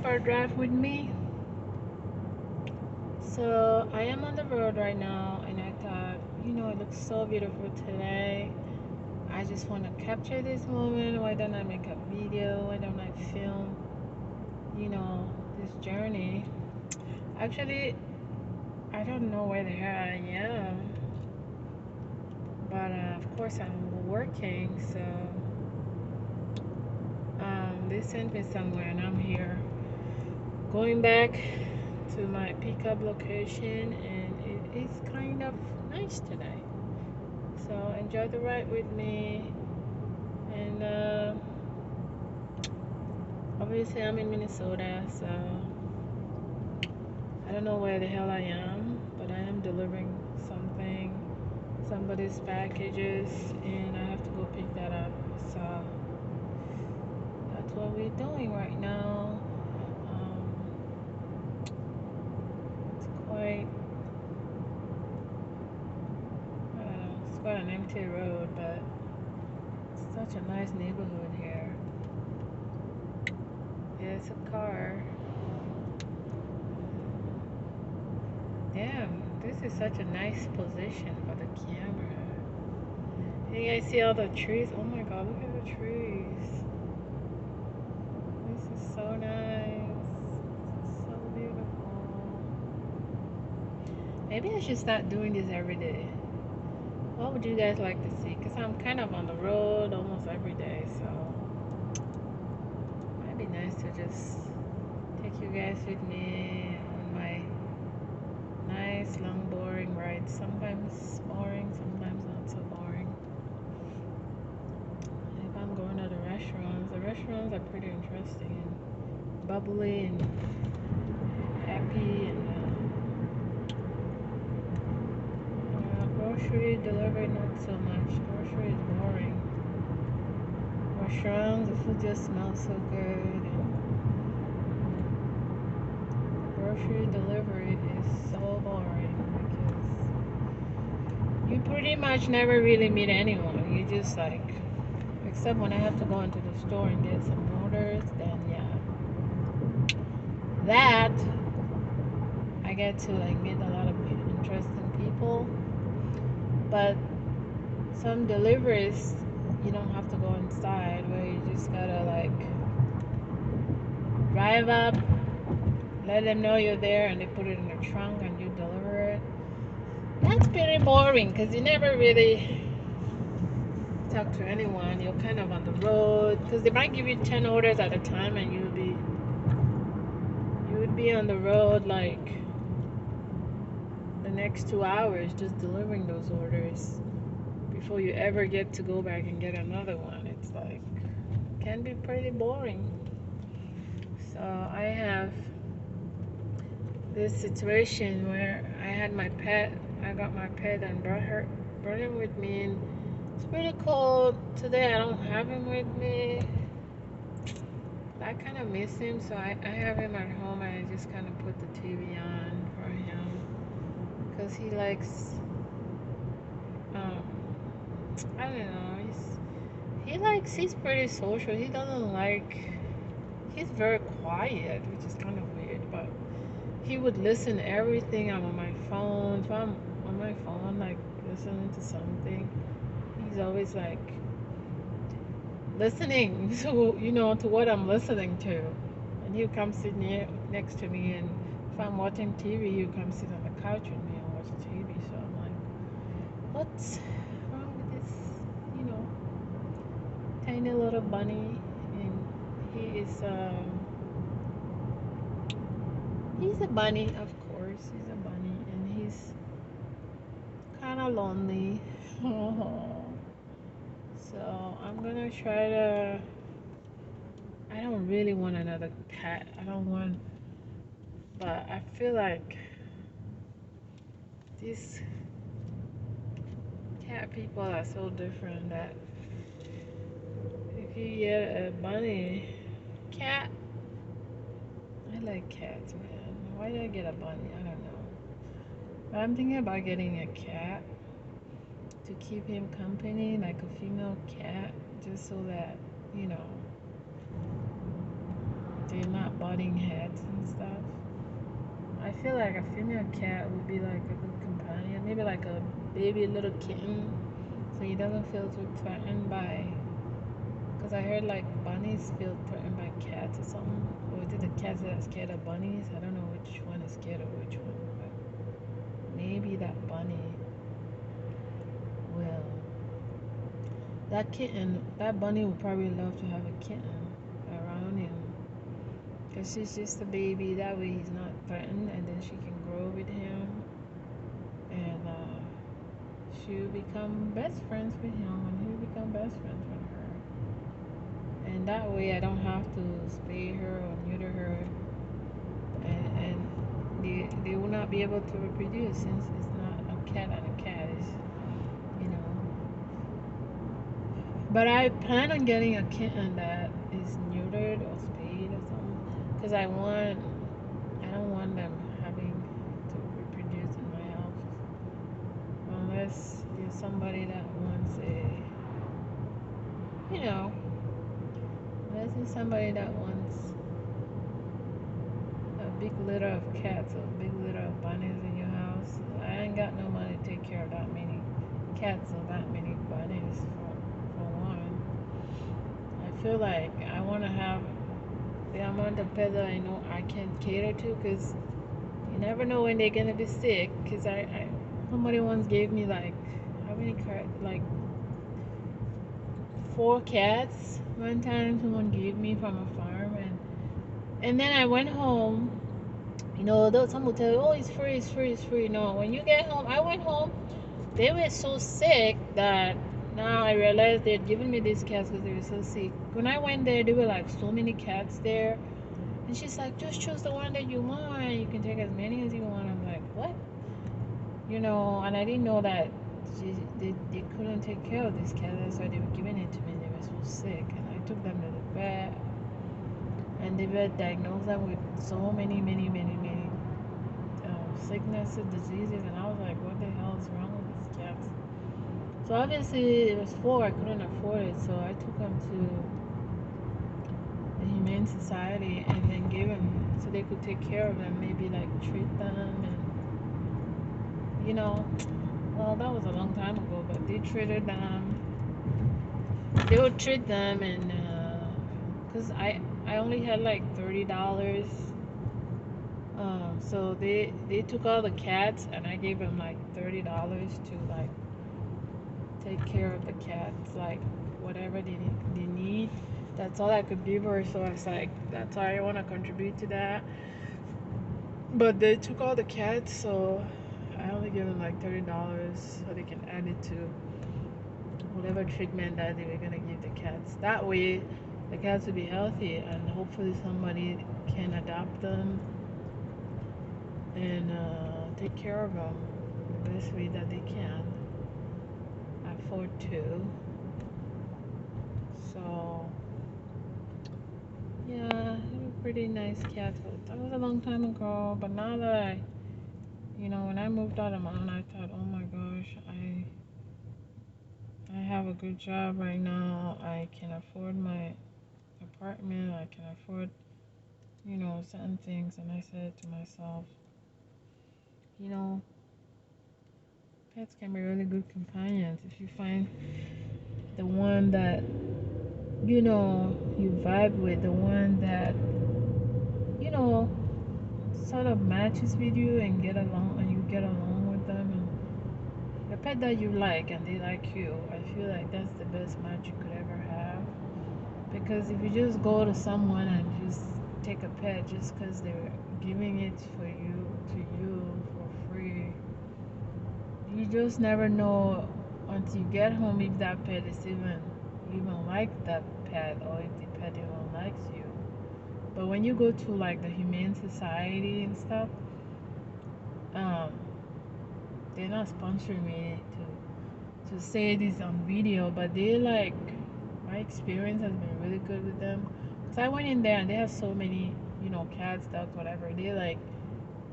for a drive with me? So I am on the road right now, and I thought, it looks so beautiful today. I just want to capture this moment. Why don't I make a video? Why don't I film, this journey? Actually, I don't know where the hell I am, but of course I'm working, so they sent me somewhere, and I'm here. Going back to my pickup location, and it is kind of nice today. So enjoy the ride with me. And obviously, I'm in Minnesota, so I don't know where the hell I am, but I am delivering something, somebody's packages, and I have to go pick that up. So that's what we're doing right now. It's quite, I don't know, it's quite an empty road, but it's such a nice neighborhood here. There's a car. Damn, this is such a nice position for the camera. You guys see all the trees? Oh my god, look at the trees. This is so nice. This is so beautiful. Maybe I should start doing this every day. What would you guys like to see? Because I'm kind of on the road almost every day, so it might be nice to just take you guys with me on my nice, long, boring rides. Sometimes boring, sometimes not so boring. If I'm going to the restaurants are pretty interesting and bubbly and happy. And grocery delivery, not so much. Grocery is boring. Restaurants, the food just smells so good. And grocery delivery is so boring because you pretty much never really meet anyone. You just like, except when I have to go into the store and get some orders, then yeah. That I get to like meet a lot of interesting people. But some deliveries you don't have to go inside, where you just gotta like drive up, let them know you're there, and they put it in the trunk and you deliver it. That's pretty boring because you never really talk to anyone. You're kind of on the road because they might give you 10 orders at a time, and you would be on the road like the next 2 hours just delivering those orders before you ever get to go back and get another one. It's like, can be pretty boring. So I have this situation where I had my pet. I got my pet and brought him with me, and it's pretty cold today. I don't have him with me. I kind of miss him, so I have him at home, and I just kind of put the TV on for him because he likes, um, I don't know, he's pretty social. He doesn't like, he's very quiet, which is kind of weird, but he would listen to everything. I'm on my phone. If I'm on my phone, like listening to something, he's always like listening to what I'm listening to. And he'll come sit next to me, and if I'm watching TV, he'll come sit on the couch with me and watch TV. So I'm like, what's wrong with this, you know, tiny little bunny? And he is, he's a bunny, of course. He's a bunny, and he's kind of lonely. So I'm gonna try to. I don't really want another cat. I don't want, but I feel like these cat people are so different that if you get a bunny, cat, I like cats, man. Why did I get a bunny? I don't know. But I'm thinking about getting a cat to keep him company, like a female cat, just so that, you know, they're not butting heads and stuff. I feel like a female cat would be like a good companion, maybe like a baby little kitten, so he doesn't feel too threatened by. Because I heard like bunnies feel threatened by cats or something, or is it the cats that are scared of bunnies? I don't know which one is scared of which one, but maybe that bunny will. That kitten, that bunny would probably love to have a kitten around him. Because she's just a baby, that way he's not threatened, and then she can grow with him, and she'll become best friends with him, and he'll become best friends with her. And that way I don't have to spay her or neuter her, and they will not be able to reproduce since it's not a cat and a cat, is, you know. But I plan on getting a kitten that is neutered or spayed or something, because I don't want them having to reproduce in my house unless there's somebody that wants you know, unless there's somebody that wants a big litter of cats or a big litter of bunnies in your house. I ain't got no money to take care of that many cats or that many bunnies for one. I feel like I want to have the amount of pets that I know I can cater to, because you never know when they're gonna be sick. Because somebody once gave me like, how many cats? Like 4 cats one time. Someone gave me from a farm, and then I went home. You know, though some will tell you, oh, it's free, it's free, it's free. No, when you get home, I went home. They were so sick that now I realized they'd given me these cats because they were so sick. When I went there, there were like so many cats there. And she's like, just choose the one that you want. You can take as many as you want. I'm like, what? You know, and I didn't know that they couldn't take care of these cats. That's why they were giving it to me. They were so sick. And I took them to the vet. And the vet diagnosed them with so many sicknesses, diseases. And I was like, what the hell is wrong with these cats? So obviously it was 4. I couldn't afford it. So I took them to the Humane Society and then gave them so they could take care of them, maybe like treat them, and you know, well, that was a long time ago, but they treated them. They would treat them, and because I only had like $30, so they took all the cats, and I gave them like $30 to like take care of the cats, like whatever they need. That's all I could give her, so I was like, that's why I want to contribute to that. But they took all the cats, so I only gave them like $30 so they can add it to whatever treatment that they were gonna give the cats. That way, the cats will be healthy, and hopefully somebody can adopt them and take care of them the best way that they can afford to. So yeah, I have a pretty nice cat. That was a long time ago, but now that when I moved out of mine, I thought, oh my gosh, I have a good job right now. I can afford my apartment. I can afford, certain things. And I said to myself, you know, pets can be really good companions if you find the one that, you vibe with, the one that, you know, sort of matches with you and you get along with them, and the pet that you like and they like you. I feel like that's the best match you could ever have. Because if you just go to someone and just take a pet just because they're giving it to you for free, you just never know until you get home if that pet is even like that pet, or if the pet even likes you. But when you go to like the Humane Society and stuff, um, they're not sponsoring me to say this on video, but my experience has been really good with them. So I went in there and they have so many, cats, dogs, whatever. They like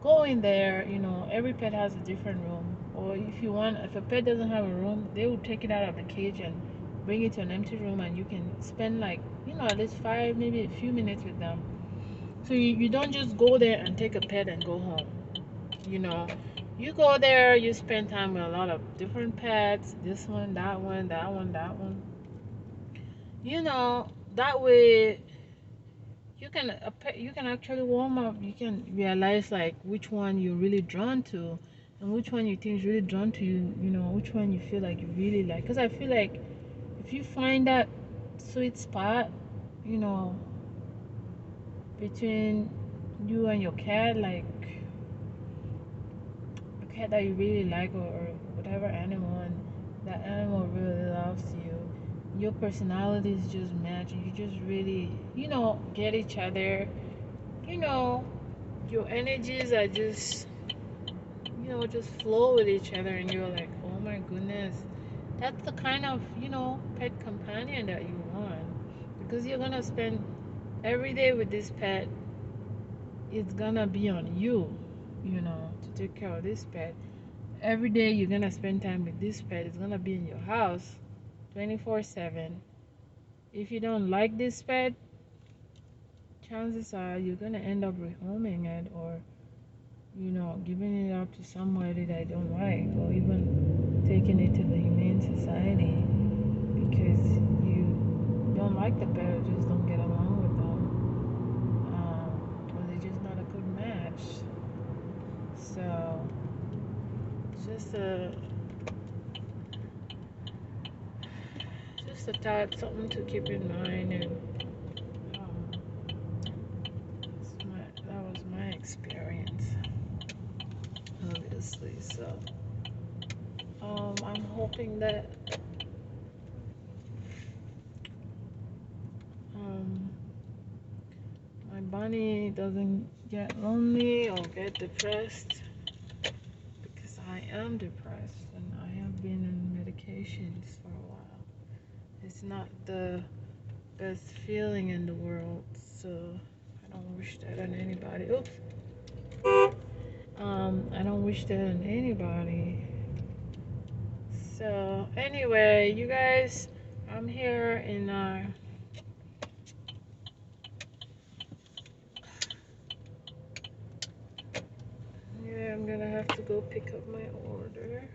go in there, every pet has a different room. Or if a pet doesn't have a room, they will take it out of the cage and bring it to an empty room, and you can spend like, at least 5, maybe a few minutes with them. So you don't just go there and take a pet and go home. You know, you go there, you spend time with a lot of different pets. This one, that one, that one, that one. That way you can actually warm up. You can realize like which one you're really drawn to, and which one you think is really drawn to you. Which one you feel like you really like. Because I feel like if you find that sweet spot, you know, between you and your cat, like a cat that you really like, or whatever animal, and that animal really loves you, your personalities just match. You just really, get each other. You know, your energies are just flow with each other, and you're like, oh my goodness, that's the kind of, pet companion that you want. Because you're gonna spend every day with this pet. It's gonna be on you, to take care of this pet. Every day you're gonna spend time with this pet. It's gonna be in your house 24/7. If you don't like this pet, chances are you're gonna end up rehoming it, or giving it up to somebody that I don't like, or even taking it to the Humane Society because you don't like the pet, or just don't get along with them, or they're just not a good match. So, just a thought, something to keep in mind, and um, that was my experience, obviously. So, I'm hoping that um, my bunny doesn't get lonely or get depressed, because I am depressed and I have been on medications for a while. It's not the best feeling in the world, so I don't wish that on anybody. Oops. I don't wish that on anybody. So anyway, you guys, I'm here in yeah, I'm gonna have to go pick up my order.